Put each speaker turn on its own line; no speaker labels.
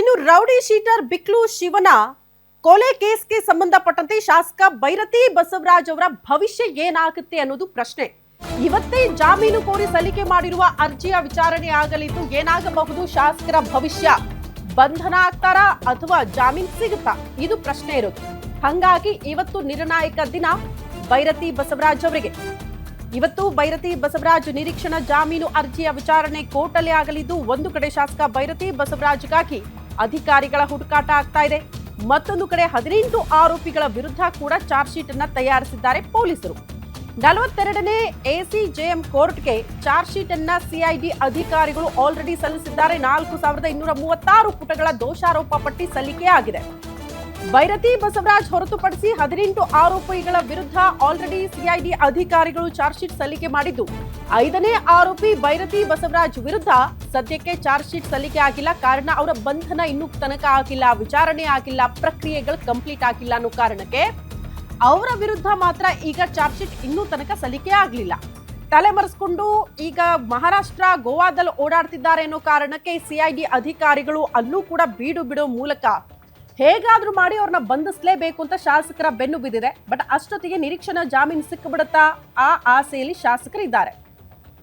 ಇನ್ನು rowdy sheeter ಬಿಕ್ಲು ಶಿವನ ಕೊಲೆ ಕೇಸ್ಗೆ ಸಂಬಂಧಪಟ್ಟಂತೆ ಶಾಸಕ ಭೈರತಿ ಬಸವರಾಜ್ ಅವರ ಭವಿಷ್ಯ ಏನಾಗುತ್ತೆ ಅನ್ನೋದು ಪ್ರಶ್ನೆ. ಇವತ್ತೇ ಜಾಮೀನು ಕೋರಿ ಸಲ್ಲಿಕೆ ಮಾಡಿರುವ ಅರ್ಜಿಯ ವಿಚಾರಣೆ ಆಗಲಿದ್ದು ಏನಾಗಬಹುದು? ಶಾಸಕರ ಭವಿಷ್ಯ ಬಂಧನ ಆಗ್ತಾರಾ ಅಥವಾ ಜಾಮೀನು ಸಿಗುತ್ತಾ? ಇದು ಪ್ರಶ್ನೆ ಇರೋದು. ಹಾಗಾಗಿ ಇವತ್ತು ನಿರ್ಣಾಯಕ ದಿನ ಭೈರತಿ ಬಸವರಾಜ್ ಅವರಿಗೆ. ಇವತ್ತು ಭೈರತಿ ಬಸವರಾಜ್ ನಿರೀಕ್ಷಣಾ ಜಾಮೀನು ಅರ್ಜಿಯ ವಿಚಾರಣೆ ಕೋರ್ಟಲ್ಲಿ ಆಗಲಿದ್ದು, ಒಂದು ಕಡೆ ಶಾಸಕ ಭೈರತಿ ಬಸವರಾಜ್ಗಾಗಿ ಅಧಿಕಾರಿಗಳ ಹುಡುಕಾಟ ಆಗ್ತಾ ಇದೆ, ಮತ್ತೊಂದು ಕಡೆ 18 ಆರೋಪಿಗಳ ವಿರುದ್ಧ ಕೂಡ ಚಾರ್ಜ್ ಶೀಟ್ ಅನ್ನ ತಯಾರಿಸಿದ್ದಾರೆ ಪೊಲೀಸರು. 42ನೇ ಎಸಿಜೆಎಂ ಕೋರ್ಟ್ಗೆ ಚಾರ್ಜ್ ಶೀಟ್ ಅನ್ನ ಸಿಐಡಿ ಅಧಿಕಾರಿಗಳು ಆಲ್ರೆಡಿ ಸಲ್ಲಿಸಿದ್ದಾರೆ. 4236 ಪುಟಗಳ ದೋಷಾರೋಪ ಪಟ್ಟಿ ಸಲ್ಲಿಕೆಯಾಗಿದೆ. ಭೈರತಿ ಬಸವರಾಜ್ ಹೊರತುಪಡಿಸಿ 18 ಆರೋಪಿಗಳ ವಿರುದ್ಧ ಆಲ್ರೆಡಿ ಸಿಐಡಿ ಅಧಿಕಾರಿಗಳು ಚಾರ್ಜ್ ಶೀಟ್ ಸಲ್ಲಿಕೆ ಮಾಡಿದ್ದು, 5ನೇ ಆರೋಪಿ ಭೈರತಿ ಬಸವರಾಜ್ ವಿರುದ್ಧ ಸದ್ಯಕ್ಕೆ ಚಾರ್ಜ್ ಶೀಟ್ ಸಲ್ಲಿಕೆ ಆಗಿಲ್ಲ. ಕಾರಣ ಅವರ ಬಂಧನ ಇನ್ನೂ ತನಕ ಆಗಿಲ್ಲ, ವಿಚಾರಣೆ ಆಗಿಲ್ಲ, ಪ್ರಕ್ರಿಯೆಗಳು ಕಂಪ್ಲೀಟ್ ಆಗಿಲ್ಲ ಅನ್ನೋ ಕಾರಣಕ್ಕೆ ಅವರ ವಿರುದ್ಧ ಮಾತ್ರ ಈಗ ಚಾರ್ಜ್ ಶೀಟ್ ಇನ್ನೂ ತನಕ ಸಲ್ಲಿಕೆ ಆಗಲಿಲ್ಲ. ತಲೆಮರೆಸಿಕೊಂಡು ಈಗ ಮಹಾರಾಷ್ಟ್ರ ಗೋವಾದಲ್ಲಿ ಓಡಾಡ್ತಿದ್ದಾರೆ ಅನ್ನೋ ಕಾರಣಕ್ಕೆ ಸಿಐಡಿ ಅಧಿಕಾರಿಗಳು ಅಲ್ಲೂ ಕೂಡ ಬೀಡು ಬಿಡೋ ಮೂಲಕ ಹೇಗಾದ್ರೂ ಮಾಡಿ ಅವ್ರನ್ನ ಬಂಧಿಸಲೇಬೇಕು ಅಂತ ಶಾಸಕರ ಬೆನ್ನು ಬಿದ್ದಿದೆ. ಬಟ್ ಅಷ್ಟೊತ್ತಿಗೆ ನಿರೀಕ್ಷಣಾ ಜಾಮೀನು ಸಿಕ್ಕಿಬಿಡುತ್ತಾ ಆ ಆಸೆಯಲ್ಲಿ ಶಾಸಕರಿದ್ದಾರೆ.